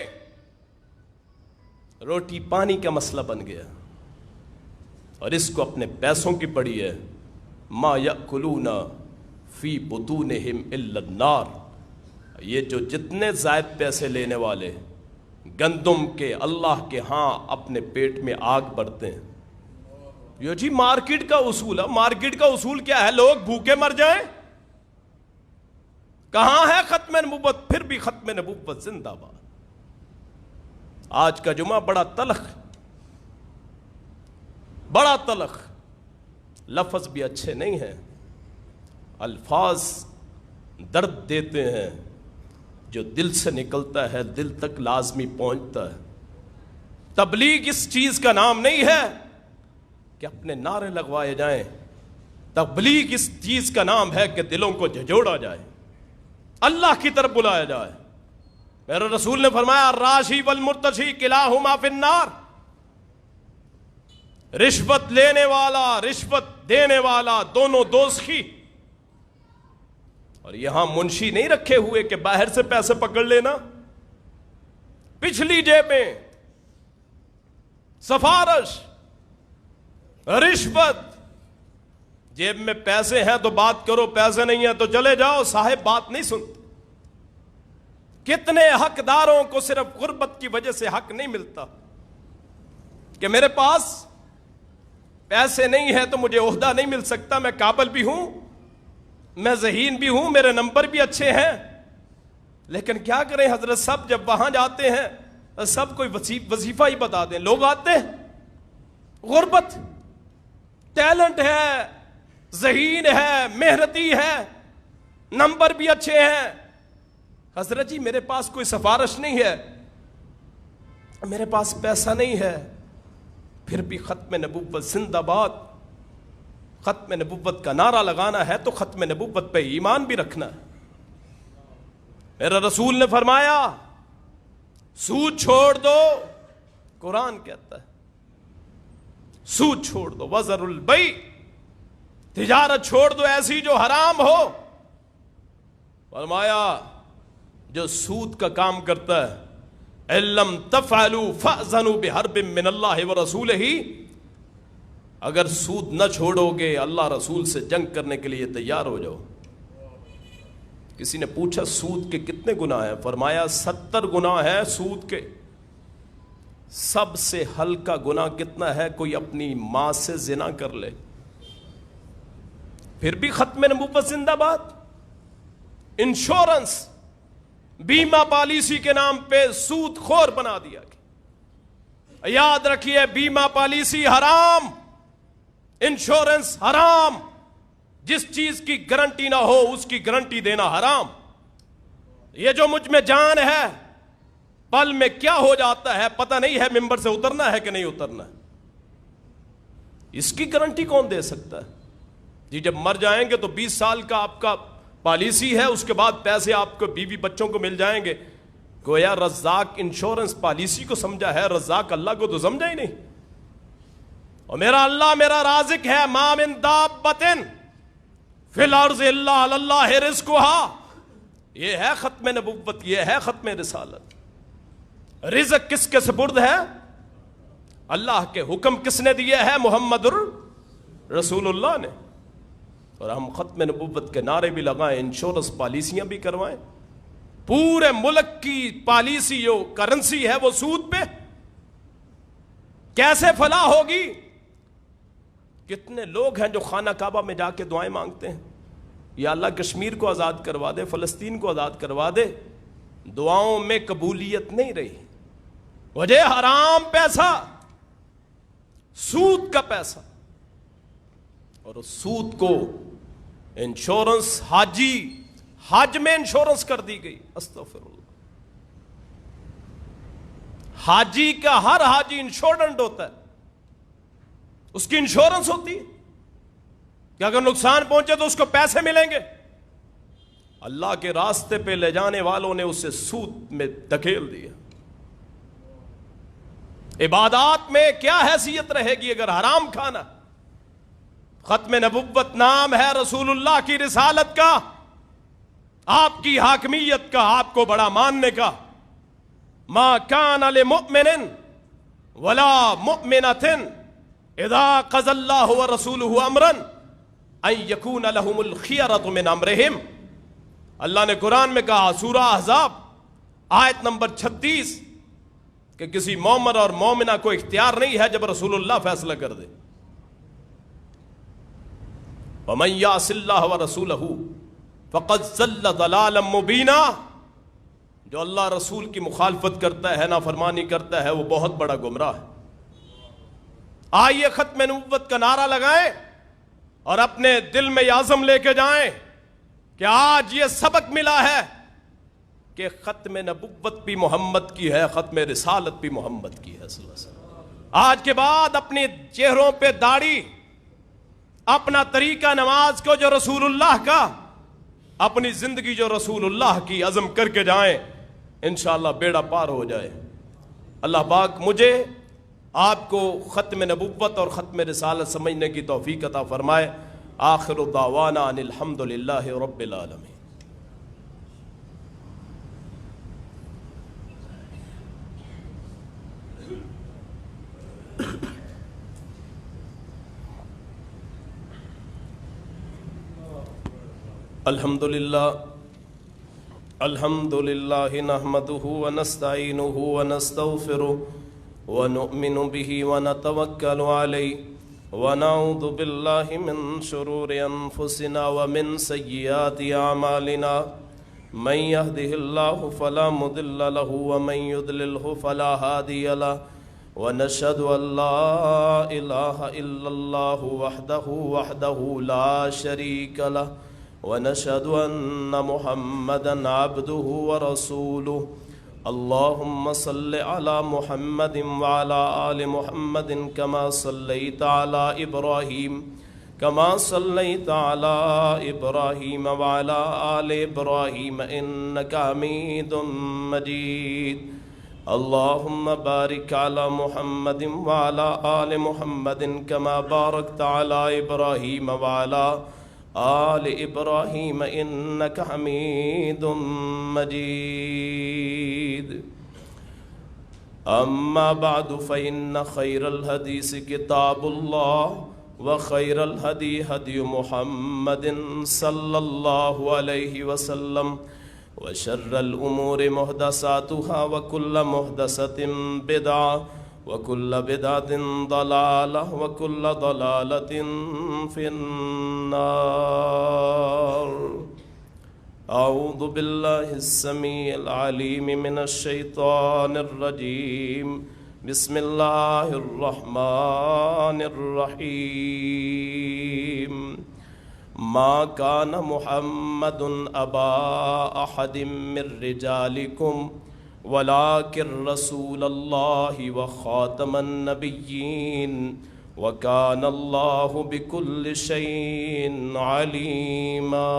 روٹی پانی کا مسئلہ بن گیا، اور اس کو اپنے پیسوں کی پڑی ہے۔ ما یأکلون فی بطونہم الا النار۔ یہ جو جتنے زائد پیسے لینے والے گندم کے اللہ کے ہاں اپنے پیٹ میں آگ بھرتے ہیں۔ یہ جی مارکیٹ کا اصول ہے۔ مارکیٹ کا اصول کیا ہے؟ لوگ بھوکے مر جائیں۔ کہاں ہے ختم نبوت؟ پھر بھی ختم نبوت زندہ باد۔ آج کا جمعہ بڑا تلخ، بڑا تلخ، لفظ بھی اچھے نہیں ہیں، الفاظ درد دیتے ہیں، جو دل سے نکلتا ہے دل تک لازمی پہنچتا ہے۔ تبلیغ اس چیز کا نام نہیں ہے کہ اپنے نعرے لگوائے جائیں، تبلیغ اس چیز کا نام ہے کہ دلوں کو جھجوڑا جائے، اللہ کی طرف بلایا جائے۔ میرے رسول نے فرمایا الراشی والمرتشی کلاہما فی النار۔ رشوت لینے والا، رشوت دینے والا، دونوں دوزخی۔ اور یہاں منشی نہیں رکھے ہوئے کہ باہر سے پیسے پکڑ لینا، پچھلی جیب میں سفارش، رشوت۔ جیب میں پیسے ہیں تو بات کرو، پیسے نہیں ہیں تو چلے جاؤ، صاحب بات نہیں سنتے۔ کتنے حقداروں کو صرف غربت کی وجہ سے حق نہیں ملتا کہ میرے پاس پیسے نہیں ہیں تو مجھے عہدہ نہیں مل سکتا، میں قابل بھی ہوں، میں ذہین بھی ہوں، میرے نمبر بھی اچھے ہیں، لیکن کیا کریں حضرت صاحب، جب وہاں جاتے ہیں سب کوئی وظیفہ ہی بتا دیں، لوگ آتے ہیں، غربت، ٹیلنٹ ہے، ذہین ہے، محنتی ہے، نمبر بھی اچھے ہیں، حضرت جی میرے پاس کوئی سفارش نہیں ہے، میرے پاس پیسہ نہیں ہے، پھر بھی ختم نبوت زندہ باد۔ ختم نبوت کا نعرہ لگانا ہے تو ختم نبوت پہ ایمان بھی رکھنا ہے۔ میرے رسول نے فرمایا سود چھوڑ دو، قرآن کہتا ہے سود چھوڑ دو، وزر البیع، تجارت چھوڑ دو ایسی جو حرام ہو۔ فرمایا جو سود کا کام کرتا ہے اِلَّمْ تَفْعَلُوا فَأْذَنُوا بِحَرْبٍ مِّنَ اللَّهِ وَرَسُولِهِ، اگر سود نہ چھوڑو گے اللہ رسول سے جنگ کرنے کے لیے تیار ہو جاؤ۔ کسی نے پوچھا سود کے کتنے گناہ ہیں؟ فرمایا 70 گناہ ہیں سود کے۔ سب سے ہلکا گناہ کتنا ہے؟ کوئی اپنی ماں سے زنا کر لے، پھر بھی ختم نبوت زندہ باد۔ انشورنس، بیمہ پالیسی کے نام پہ سود خور بنا دیا گیا۔ یاد رکھیے بیمہ پالیسی حرام، انشورنس حرام، جس چیز کی گارنٹی نہ ہو اس کی گارنٹی دینا حرام۔ یہ جو مجھ میں جان ہے، پل میں کیا ہو جاتا ہے پتہ نہیں ہے، ممبر سے اترنا ہے کہ نہیں اترنا ہے، اس کی گارنٹی کون دے سکتا ہے؟ جی جب مر جائیں گے تو 20 سال کا آپ کا پالیسی ہے، اس کے بعد پیسے آپ کو بیوی بچوں کو مل جائیں گے۔ گویا رزاق انشورنس پالیسی کو سمجھا ہے، رزاق اللہ کو تو سمجھا ہی نہیں۔ اور میرا اللہ میرا رازق ہے، ما من دابۃ فی الارض الا علی اللہ رزقھا۔ یہ ہے ختم نبوت، یہ ہے ختم رسالت۔ رزق کس کے سپرد ہے؟ اللہ کے۔ حکم کس نے دیے ہے؟ محمد رسول اللہ نے۔ اور ہم ختم نبوت کے نعرے بھی لگائیں، انشورنس پالیسیاں بھی کروائیں، پورے ملک کی پالیسی جو کرنسی ہے وہ سود پہ۔ کیسے فلاح ہوگی؟ کتنے لوگ ہیں جو خانہ کعبہ میں جا کے دعائیں مانگتے ہیں، یا اللہ کشمیر کو آزاد کروا دے، فلسطین کو آزاد کروا دے، دعاؤں میں قبولیت نہیں رہی۔ وجہ حرام پیسہ، سود کا پیسہ، اور اس سود کو انشورنس، حج میں انشورنس کر دی گئی۔ استغفر اللہ۔ حاجی کا ہر حاجی انشورنس ہوتا ہے، اس کی انشورنس ہوتی ہے کہ اگر نقصان پہنچے تو اس کو پیسے ملیں گے۔ اللہ کے راستے پہ لے جانے والوں نے اسے سود میں دھکیل دیا۔ عبادات میں کیا حیثیت رہے گی اگر حرام کھانا؟ ختم نبوت نام ہے رسول اللہ کی رسالت کا، آپ کی حاکمیت کا، آپ کو بڑا ماننے کا۔ ما کان لمؤمن ولا مؤمنۃ اذا قضى اللہ ورسولہ امرا ان یکون لہم الخیرۃ من امرہم۔ اللہ نے قرآن میں کہا، سورہ احزاب آیت نمبر 36، کہ کسی مومن اور مومنہ کو اختیار نہیں ہے جب رسول اللہ فیصلہ کر دے۔ وَمَن يَعْصِ اللَّهَ وَرَسُولَهُ فَقَدْ ضَلَّ ضَلَالًا مُبِينًا۔ جو اللہ رسول کی مخالفت کرتا ہے، نافرمانی کرتا ہے، وہ بہت بڑا گمراہ ہے۔ آئیے ختم نبوت کا نعرہ لگائیں اور اپنے دل میں یہ عزم لے کے جائیں کہ آج یہ سبق ملا ہے کہ ختم نبوت بھی محمد کی ہے، ختم رسالت بھی محمد کی ہے صلی اللہ علیہ وسلم۔ آج کے بعد اپنی چہروں پہ داڑھی، اپنا طریقہ نماز کو جو رسول اللہ کا، اپنی زندگی جو رسول اللہ کی، عزم کر کے جائیں، انشاءاللہ بیڑا پار ہو جائے۔ اللہ پاک مجھے آپ کو ختم نبوت اور ختم رسالت سمجھنے کی توفیق عطا فرمائے۔ آخر دعوانا ان الحمد للہ رب العالمین۔ الحمد للہ نحمده ونستعینه ونستغفره ونؤمن به ونتوکل علیہ ونعوذ باللہ من شرور انفسنا ومن سیئات اعمالنا من يهده الله فلا مضل له ومن يضلله فلا هادي له ونشهد ان لا اله الا الله وحده لا شريك له ونشهد أن محمدا عبده ورسوله اللهم صل على محمد وعلى آل محمد كما صليت على إبراهيم وعلى آل إبراهيم إنك حميد مجيد اللهم بارك على محمد وعلى آل محمد كما باركت على إبراهيم وعلى آل ابراہیم انک حمید مجید اما بعد فإن خیر الحدیث کتاب اللہ وخیر الہدی ہدی محمد صلی اللہ علیہ وسلم وشر الامور محدثاتها وكل محدثة بدعة وَكُلَّ بِدْعَةٍ ضَلَالَةٍ وَكُلَّ ضَلَالَةٍ فِي النَّارِ أعوذ بالله السميع العليم من الشيطان الرجيم بسم اللہ الرحمن الرحیم ما کان محمد ابا احد من رجالکم ولکن رسول اللہ وخاتم النبیین وکان اللہ بکل شیء علیما۔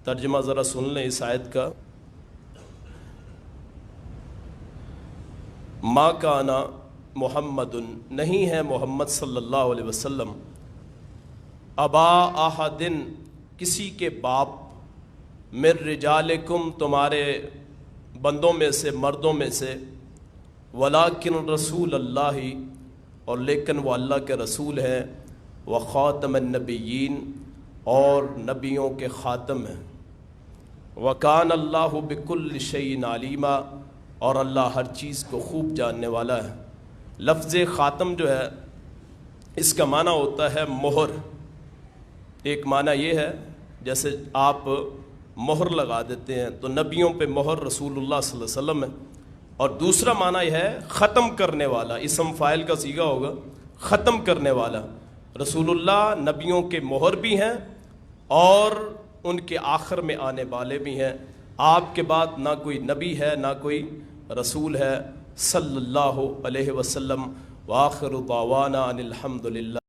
ترجمہ ذرا سن لیں اس آیت کا۔ ما کانا محمد، نہیں ہے محمد صلی اللہ علیہ وسلم، ابا احدن کسی کے باپ، من رجالکم تمہارے بندوں میں سے، مردوں میں سے، ولیکن رسول اللہ اور لیکن وہ اللہ کے رسول ہیں، وخاتم النبیین اور نبیوں کے خاتم ہیں، وکان اللہ بکل شیء علیما اور اللہ ہر چیز کو خوب جاننے والا ہے۔ لفظ خاتم جو ہے اس کا معنی ہوتا ہے مہر۔ ایک معنی یہ ہے جیسے آپ مہر لگا دیتے ہیں تو نبیوں پہ مہر رسول اللہ صلی اللہ علیہ وسلم ہے، اور دوسرا معنی یہ ہے ختم کرنے والا، اسم فاعل کا صیغہ ہوگا، ختم کرنے والا۔ رسول اللہ نبیوں کے مہر بھی ہیں اور ان کے آخر میں آنے والے بھی ہیں۔ آپ کے بعد نہ کوئی نبی ہے نہ کوئی رسول ہے، صلی اللہ علیہ وسلم۔ وآخر دعوانا ان الحمد للہ۔